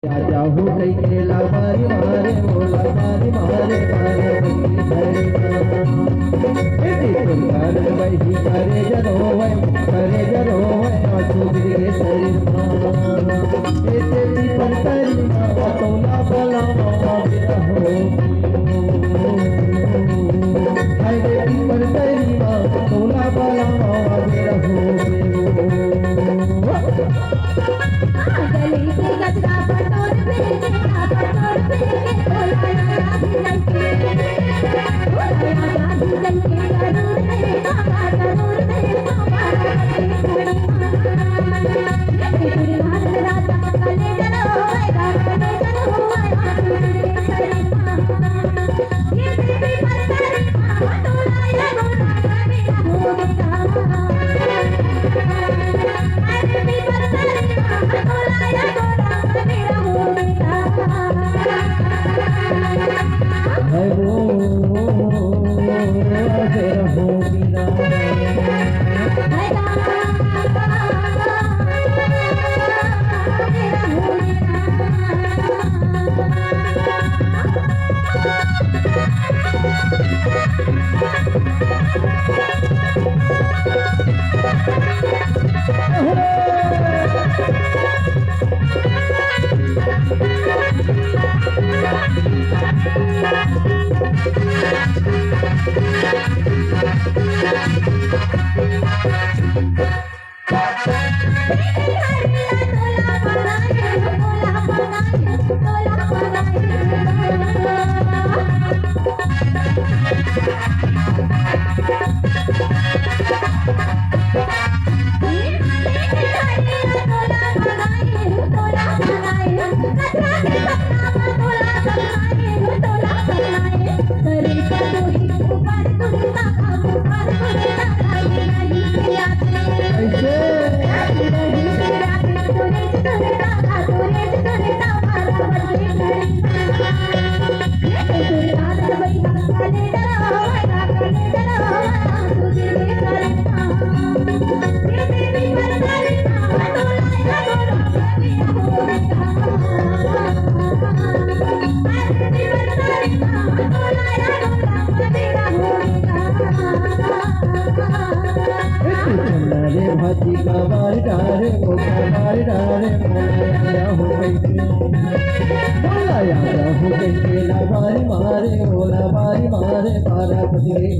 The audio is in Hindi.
राजा हो गई केला बारी मारे मोला बारी मारे पार्वती धरे वही करे जरो आंसू गिरे शरीर तेरी पर करी मावा तोला बला मावा मेरा हो हाय तेरी पर करी मावा तोला बला मावा मेरा हो गली से गजरा पटोर पे भाजी का बार डारे मोटा बार डारे मोला हो गई मोला हो गई केला बारी मारे मोला बारी मारे पार्वती